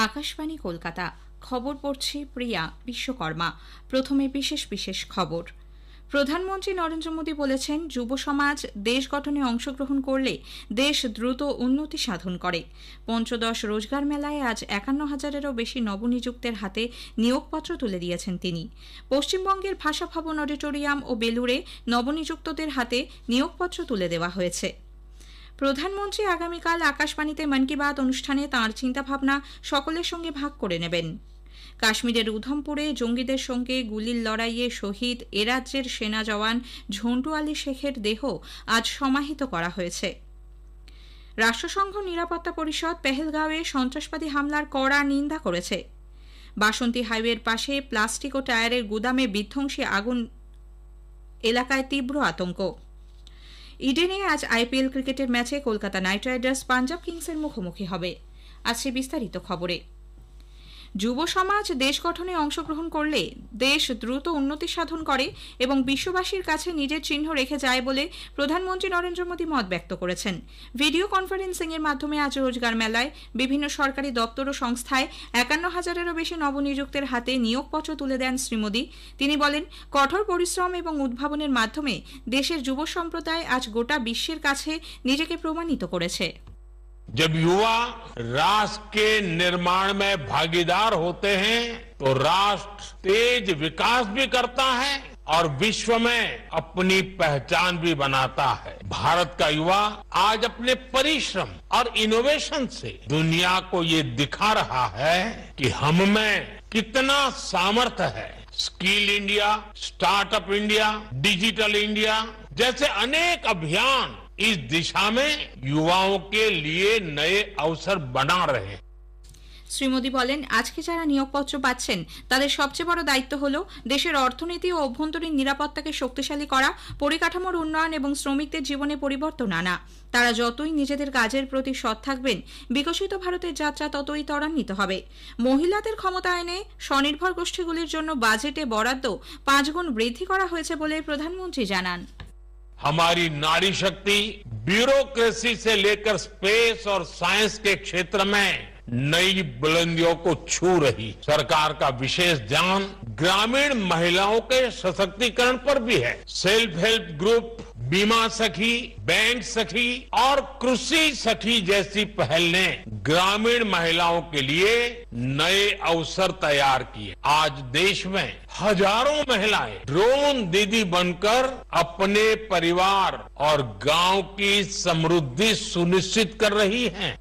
আকাশবাণী কলকাতা। খবর পড়ছি প্রিয়া বিশ্বকর্মা। প্রথমে বিশেষ বিশেষ খবর। প্রধানমন্ত্রী নরেন্দ্র মোদী বলেছেন, যুব সমাজ দেশ গঠনে অংশগ্রহণ করলে দেশ দ্রুত উন্নতি সাধন করে। পঞ্চদশ রোজগার মেলায় আজ ৫১,০০০-এরও বেশি নবনিযুক্তের হাতে নিয়োগপত্র তুলে দিয়েছেন তিনি। পশ্চিমবঙ্গের ভাষা ভবন অডিটোরিয়াম ও বেলুড়ে নবনিযুক্তদের হাতে নিয়োগপত্র তুলে দেওয়া হয়েছে। প্রধানমন্ত্রী আগামীকাল আকাশবাণীতে মন কি বাত অনুষ্ঠানে তাঁর চিন্তাভাবনা সকলের সঙ্গে ভাগ করে নেবেন। কাশ্মীরের উধমপুরে জঙ্গিদের সঙ্গে গুলির লড়াইয়ে শহীদ এ রাজ্যের সেনা জওয়ান ঝন্টু আলী শেখের দেহ আজ সমাহিত করা হয়েছে। রাষ্ট্রসংঘ নিরাপত্তা পরিষদ পেহেলগাঁওয়ে সন্ত্রাসবাদী হামলার কড়া নিন্দা করেছে। বাসন্তী হাইওয়ের পাশে প্লাস্টিক ও টায়ারের গুদামে বিধ্বংসী আগুন এলাকায় তীব্র আতঙ্ক। ইডেনে আজ আইপিএল ক্রিকেটের ম্যাচে কলকাতা নাইট রাইডার্স পাঞ্জাব কিংসের মুখোমুখি হবে। আছে বিস্তারিত খবরে। যুব সমাজ দেশ গঠনে অংশগ্রহণ করলে দেশ দ্রুত উন্নতি সাধন করে এবং বিশ্ববাসীর কাছে নিজের চিহ্ন রেখে যায় বলে প্রধানমন্ত্রী নরেন্দ্র মোদী মত ব্যক্ত করেছেন। ভিডিও কনফারেন্সিং এর মাধ্যমে আজ রোজগার মেলায় বিভিন্ন সরকারি দপ্তর ও সংস্থায় ৫১,০০০-এরও বেশি নবনিযুক্তের হাতে নিয়োগপত্র তুলে দেন শ্রী মোদী। তিনি বলেন, কঠোর পরিশ্রম এবং উদ্ভাবনের মাধ্যমে দেশের যুব সম্প্রদায় আজ গোটা বিশ্বের কাছে নিজেকে প্রমাণিত করেছে। जब युवा राष्ट्र के निर्माण में भागीदार होते हैं तो राष्ट्र तेज विकास भी करता है और विश्व में अपनी पहचान भी बनाता है। भारत का युवा आज अपने परिश्रम और इनोवेशन से दुनिया को ये दिखा रहा है कि हम में कितना सामर्थ्य है। Skill India, startup India, digital India जैसे अनेक अभियान इस दिशा में युवाओं के लिए नए अवसर बना रहे हैं। শ্রী মোদী বলেন, আজকে যারা নিয়োগপত্র পাচ্ছেন তাদের সবচেয়ে বড় দায়িত্ব হল দেশের অর্থনীতি ও অভ্যন্তরীণ নিরাপত্তাকে শক্তিশালী করা, পরিকাঠামোর উন্নয়ন এবং শ্রমিকদের জীবনে পরিবর্তন আনা। তারা যতই নিজেদের কাজের প্রতি সৎ থাকবেন, বিকশিত ভারতের যাত্রা ততই ত্বরান্বিত হবে। মহিলাদের ক্ষমতায়নে স্বনির্ভর গোষ্ঠীগুলির জন্য বাজেটে বরাদ্দ ৫ গুণ বৃদ্ধি করা হয়েছে বলে প্রধানমন্ত্রী জানান। हमारी नारी शक्ति ब्यूरोक्रेसी से लेकर स्पेस और साइंस के क्षेत्र में नई बुलंदियों को छू रही। सरकार का विशेष ध्यान ग्रामीण महिलाओं के सशक्तिकरण पर भी है। सेल्फ हेल्प ग्रुप, बीमा सखी, बैंक सखी और कृषि सखी जैसी पहल ने ग्रामीण महिलाओं के लिए नए अवसर तैयार किए। आज देश में हजारों महिलाएं ड्रोन दीदी बनकर अपने परिवार और गांव की समृद्धि सुनिश्चित कर रही हैं।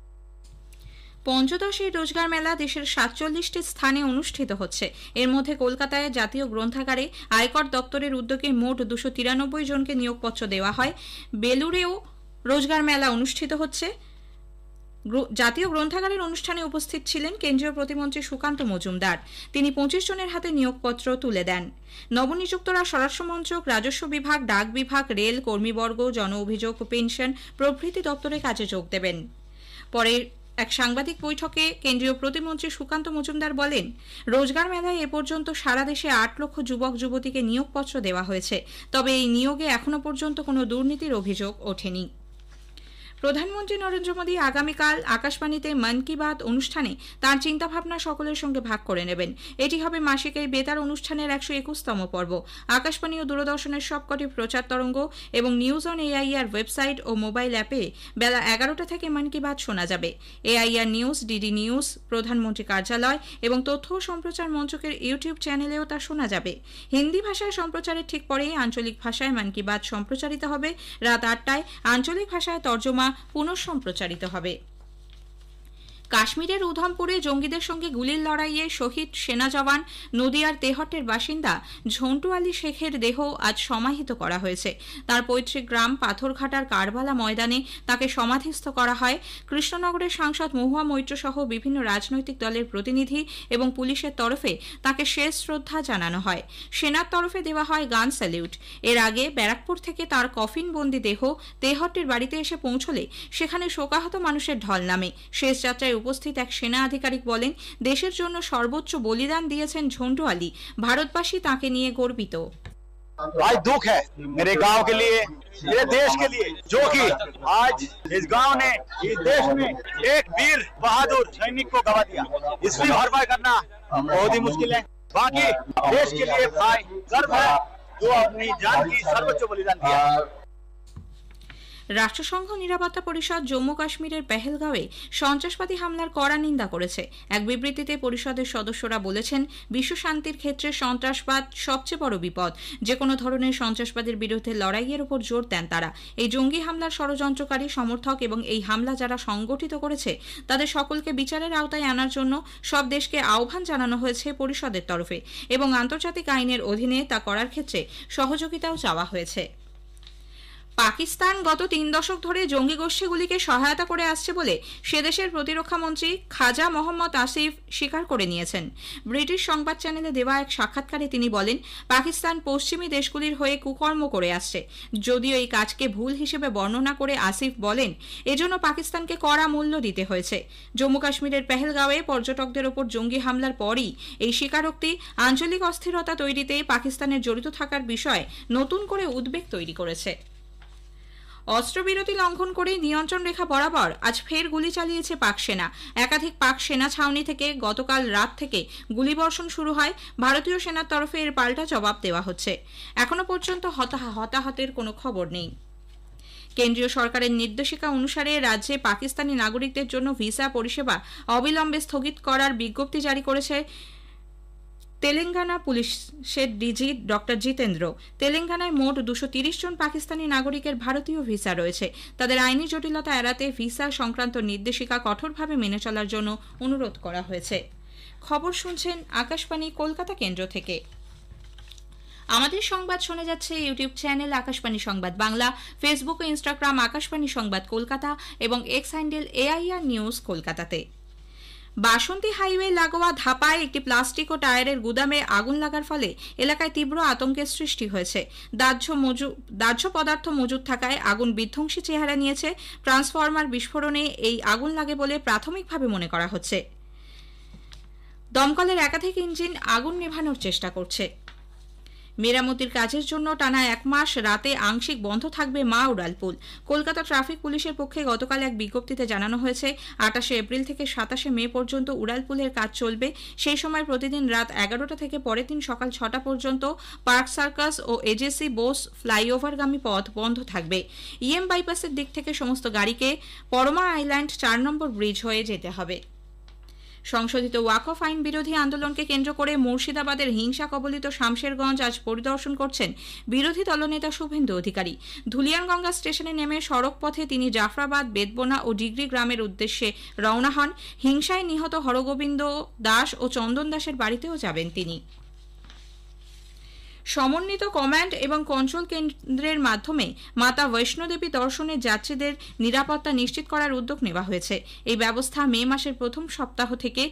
পঞ্চদশ এই রোজগার মেলা দেশের ৪৭টি স্থানে অনুষ্ঠিত হচ্ছে। এর মধ্যে কলকাতায় জাতীয় গ্রন্থাগারে আয়কর দপ্তরের উদ্যোগে মোট ২৯৩ জনকে নিয়োগপত্র দেওয়া হয়। বেলুড়েও রোজগার মেলা অনুষ্ঠিত হচ্ছে। জাতীয় গ্রন্থাগারের অনুষ্ঠানে উপস্থিত ছিলেন কেন্দ্রীয় প্রতিমন্ত্রী সুকান্ত মজুমদার। তিনি ২৫ জনের হাতে নিয়োগপত্র তুলে দেন। নবনিযুক্তরা স্বরাষ্ট্রমন্ত্রক, রাজস্ব বিভাগ, ডাক বিভাগ, রেল, কর্মীবর্গ, জন অভিযোগ, পেনশন প্রভৃতি দপ্তরে কাজে যোগ দেবেন। পরে এক সাংবাদিক বৈঠকে কেন্দ্রীয় প্রতিমন্ত্রী সুকান্ত মজুমদার বলেন, রোজগার মেলায় এ পর্যন্ত সারা দেশে ৮ লক্ষ যুবক যুবতীকে নিয়োগপত্র দেওয়া হয়েছে। তবে এই নিয়োগে এখনো পর্যন্ত কোনো দুর্নীতির অভিযোগ ওঠেনি। প্রধানমন্ত্রী নরেন্দ্র মোদী আগামীকাল আকাশবাণীতে মন কি বাত অনুষ্ঠানে তাঁর চিন্তাভাবনা সকলের সঙ্গে ভাগ করে নেবেন। এটি হবে মাসিক এই বেতার অনুষ্ঠানের ১২১তম পর্ব। আকাশবাণী ও দূরদর্শনের সবকটি প্রচার তরঙ্গ এবং নিউজ অন এআইআর ওয়েবসাইট ও মোবাইল অ্যাপে বেলা ১১টা থেকে মন কি বাত শোনা যাবে। এআইআর নিউজ, ডিডি নিউজ, প্রধানমন্ত্রী কার্যালয় এবং তথ্য ও সম্প্রচার মন্ত্রকের ইউটিউব চ্যানেলেও তা শোনা যাবে। হিন্দি ভাষায় সম্প্রচারের ঠিক পরেই আঞ্চলিক ভাষায় মন কি বাত সম্প্রচারিত হবে। রাত ৮টায় আঞ্চলিক ভাষায় তর্জমা পুনঃসম্প্রচারিত হবে। কাশ্মীরের উধমপুরে জঙ্গিদের সঙ্গে গুলির লড়াইয়ে শহীদ সেনা জওয়ান নদিয়ার তেহট্টের বাসিন্দা ঝন্টু আলী শেখের দেহ আজ সমাহিত করা হয়েছে। তার পৈতৃক গ্রাম পাথরঘাটার কারবালা ময়দানে তাকে সমাধিস্থ করা হয়। কৃষ্ণনগরের সাংসদ মহুয়া মৈত্র সহ বিভিন্ন রাজনৈতিক দলের প্রতিনিধি এবং পুলিশের তরফে তাকে শেষ শ্রদ্ধা জানানো হয়। সেনার তরফে দেওয়া হয় গান স্যালিউট। এর আগে ব্যারাকপুর থেকে তার কফিনবন্দি দেহ তেহট্টের বাড়িতে এসে পৌঁছলে সেখানে শোকাহত মানুষের ঢল নামে। শেষ যাত্রায় উপস্থিত এক সেনা আধিকারিক বলেন, দেশের জন্য সর্বোচ্চ বলিদান দিয়েছেন ঝন্টু আলী। ভারতবাসী তাঁকে নিয়ে গর্বিত। आज दुख है मेरे गांव के लिए, मेरे देश के लिए, जो कि आज इस गांव ने इस देश में एक वीर बहादुर सैनिक को गवा दिया। इसकी भरपाई करना बहुत ही मुश्किल है। बाकी देश के लिए भाई गर्व है जो अपनी जान की सर्वोच्च बलिदान दिया। রাষ্ট্রসংঘ নিরাপত্তা পরিষদ জম্মু কাশ্মীরের পেহেলগাঁওয়ে সন্ত্রাসবাদী হামলার কড়া নিন্দা করেছে। এক বিবৃতিতে পরিষদের সদস্যরা বলেছেন, বিশ্ব শান্তির ক্ষেত্রে সন্ত্রাসবাদ সবচেয়ে বড় বিপদ। যে কোনো ধরনের সন্ত্রাসবাদের বিরুদ্ধে লড়াইয়ের উপর জোর দেন তারা। এই জঙ্গি হামলার ষড়যন্ত্রকারী, সমর্থক এবং এই হামলা যারা সংগঠিত করেছে তাদের সকলকে বিচারের আওতায় আনার জন্য সব দেশকে আহ্বান জানানো হয়েছে পরিষদের তরফে এবং আন্তর্জাতিক আইনের অধীনে তা করার ক্ষেত্রে সহযোগিতাও চাওয়া হয়েছে। পাকিস্তান গত 3 দশক ধরে জঙ্গি গোষ্ঠীগুলিকে সহায়তা করে আসছে বলে সে দেশের প্রতিরক্ষা মন্ত্রী খাজা মোহাম্মদ আসিফ স্বীকার করে নিয়েছেন। ব্রিটিশ সংবাদ চ্যানেলে দেওয়া এক সাক্ষাৎকারে তিনি বলেন, পাকিস্তান পশ্চিমী দেশগুলির হয়ে কুকর্ম করে আসছে। যদিও এই কাজকে ভুল হিসেবে বর্ণনা করে আসিফ বলেন, এজন্য পাকিস্তানকে কড়া মূল্য দিতে হয়েছে। জম্মু কাশ্মীরের পেহেলগাঁওয়ে পর্যটকদের ওপর জঙ্গি হামলার পরই এই স্বীকারোক্তি আঞ্চলিক অস্থিরতা তৈরিতে পাকিস্তানের জড়িত থাকার বিষয়ে নতুন করে উদ্বেগ তৈরি করেছে। অস্ত্রবিরতি লঙ্ঘন করে নিয়ন্ত্রণ রেখা বরাবর আজ ফের গুলি চালিয়েছে পাক সেনা। একাধিক পাক সেনা ছাউনি থেকে গতকাল রাত থেকে গুলিবর্ষণ শুরু হয়। ভারতীয় সেনার তরফে এর পাল্টা জবাব দেওয়া হচ্ছে। এখনো পর্যন্ত হতাহতের কোনো খবর নেই। কেন্দ্রীয় সরকারের নির্দেশিকা অনুসারে রাজ্যে পাকিস্তানি নাগরিকদের জন্য ভিসা পরিষেবা অবিলম্বে স্থগিত করার বিজ্ঞপ্তি জারি করেছে তেলেঙ্গানা পুলিশের ডিজি ডক্টর জিতেন্দ্র। তেলেঙ্গানায় মোট 230 জন পাকিস্তানি নাগরিকের ভারতীয় ভিসা রয়েছে। তাদের আইনি জটিলতা এড়াতে ভিসা সংক্রান্ত নির্দেশিকা কঠোরভাবে মেনে চলার জন্য অনুরোধ করা হয়েছে। খবর শুনছেন আকাশবাণী কলকাতা কেন্দ্র থেকে। আমাদের সংবাদ শোনা যাচ্ছে ইউটিউব চ্যানেল আকাশবাণী সংবাদ বাংলা, ফেসবুক ও ইনস্টাগ্রাম আকাশবাণী সংবাদ কলকাতা এবং এক্স হ্যান্ডেল AIR নিউজ কলকাতাতে। বাসন্তী হাইওয়ে লাগোয়া ধাপায় একটি প্লাস্টিক ও টায়ারের গুদামে আগুন লাগার ফলে এলাকায় তীব্র আতঙ্কের সৃষ্টি হয়েছে। দাহ্য পদার্থ মজুদ থাকায় আগুন বিধ্বংসী চেহারা নিয়েছে। ট্রান্সফরমার বিস্ফোরণে এই আগুন লাগে বলে প্রাথমিকভাবে মনে করা হচ্ছে। দমকলের একাধিক ইঞ্জিন আগুন নেভানোর চেষ্টা করছে। মেরামতির কাজের জন্য টানা 1 মাস রাতে আংশিক বন্ধ থাকবে মা উড়ালপুল। কলকাতা ট্রাফিক পুলিশের পক্ষে গতকাল এক বিজ্ঞপ্তিতে জানানো হয়েছে, 28 এপ্রিল থেকে 27 মে পর্যন্ত উড়ালপুলের কাজ চলবে। সেই সময় প্রতিদিন রাত 11টা থেকে পরের দিন সকাল 6টা পর্যন্ত পার্ক সার্কাস ও AJC বোস ফ্লাইওভারগামী পথ বন্ধ থাকবে। EM বাইপাসের দিক থেকে সমস্ত গাড়িকে পরমা আইল্যান্ড 4 নম্বর ব্রিজ হয়ে যেতে হবে। সংশোধিত ওয়াকফ আইন বিরোধী আন্দোলনকে কেন্দ্র করে মুর্শিদাবাদের হিংসা কবলিত শামশেরগঞ্জ আজ পরিদর্শন করছেন বিরোধী দলনেতা শুভেন্দু অধিকারী। ধুলিয়ানগঙ্গা স্টেশনে নেমে সড়ক পথে তিনি জাফরাবাদ, বেদবোনা ও ডিগ্রি গ্রামের উদ্দেশ্যে রওনা হন। হিংসায় নিহত হরগোবিন্দ দাস ও চন্দন দাসের বাড়িতেও যাবেন তিনি। সমন্বিত কমান্ড এবং কন্ট্রোল কেন্দ্রের মাধ্যমে মাতা বৈষ্ণোদেবী দর্শনের যাত্রীদের নিরাপত্তা নিশ্চিত করার উদ্যোগ নেওয়া হয়েছে। এই ব্যবস্থা মে মাসের প্রথম সপ্তাহ থেকে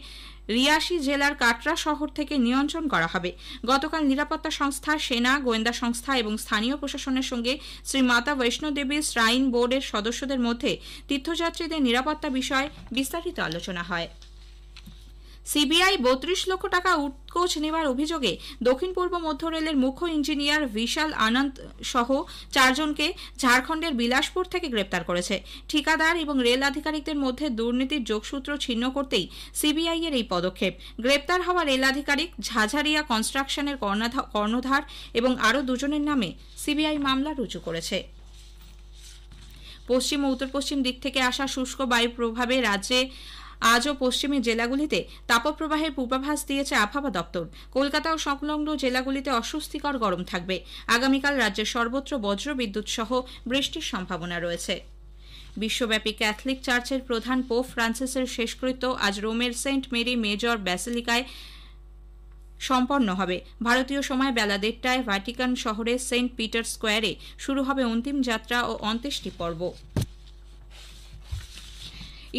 রিয়াসি জেলার কাটরা শহর থেকে নিয়ন্ত্রণ করা হবে। গতকাল নিরাপত্তা সংস্থা, সেনা, গোয়েন্দা সংস্থা এবং স্থানীয় প্রশাসনের সঙ্গে শ্রী মাতা বৈষ্ণোদেবী শ্রাইন বোর্ডের সদস্যদের মধ্যে তীর্থযাত্রীদের নিরাপত্তা বিষয়ে বিস্তারিত আলোচনা হয়। সিবিআই 32 লক্ষ টাকা উৎকোচ নেওয়ার অভিযোগে দক্ষিণ পূর্ব মধ্য রেলের মুখ্য ইঞ্জিনিয়ার বিশাল আনন্দ সহ 4 জনকে ঝাড়খণ্ডের বিলাসপুর থেকে গ্রেপ্তার করেছে। ঠিকাদার এবং রেল আধিকারিকদের মধ্যে দুর্নীতির যোগসূত্র ছিন্ন করতেই সিবিআই এর এই পদক্ষেপ। গ্রেপ্তার হওয়া রেল আধিকারিক ঝাঝারিয়া কনস্ট্রাকশনের কর্ণধার এবং আরও 2 জনের নামে সিবিআই মামলা রুজু করেছে। পশ্চিম ও উত্তর পশ্চিম দিক থেকে আসা শুষ্ক বায়ুর প্রভাবে রাজ্যে আজও পশ্চিমের জেলাগুলিতে তাপপ্রবাহের পূর্বাভাস দিয়েছে আবহাওয়া দপ্তর। কলকাতা ও সংলগ্ন জেলাগুলিতে অস্বস্তিকর গরম থাকবে। আগামীকাল রাজ্যের সর্বত্র বজ্র বিদ্যুৎ সহ বৃষ্টির সম্ভাবনা রয়েছে। বিশ্বব্যাপী ক্যাথলিক চার্চের প্রধান পোপ ফ্রান্সিসের শেষকৃত্য আজ রোমের সেন্ট মেরি মেজর ব্যাসিলিকায় সম্পন্ন হবে। ভারতীয় সময় বেলা 1:30টায় ভ্যাটিকান শহরের সেন্ট পিটার স্কোয়ারে শুরু হবে অন্তিম যাত্রা ও অন্ত্যেষ্টি পর্ব।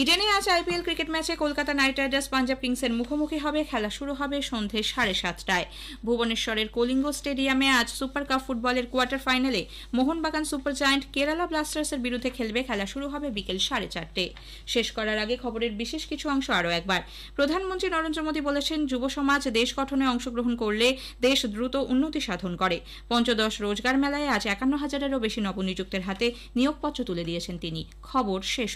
ইডেনে আজ আইপিএল ক্রিকেট ম্যাচে কলকাতা নাইট রাইডার্স পাঞ্জাব কিংসের মুখোমুখি হবে। খেলা শুরু হবে সন্ধে 7:30টায়। ভুবনেশ্বরের কলিঙ্গ স্টেডিয়ামে আজ সুপার কাপ ফুটবলের কোয়ার্টার ফাইনালে মোহনবাগান সুপার জায়ান্ট কেরালা ব্লাস্টার্সের বিরুদ্ধে খেলবে। খেলা শুরু হবে বিকেল 4:30টায়। শেষ করার আগে খবরের বিশেষ কিছু অংশ আরও একবার। প্রধানমন্ত্রী নরেন্দ্র মোদী বলেছেন, যুব সমাজ দেশ গঠনে অংশগ্রহণ করলে দেশ দ্রুত উন্নতি সাধন করে। পঞ্চদশ রোজগার মেলায় আজ 51,000-এরও বেশি নবনিযুক্তের হাতে নিয়োগপত্র তুলে দিয়েছেন তিনি। খবর শেষ।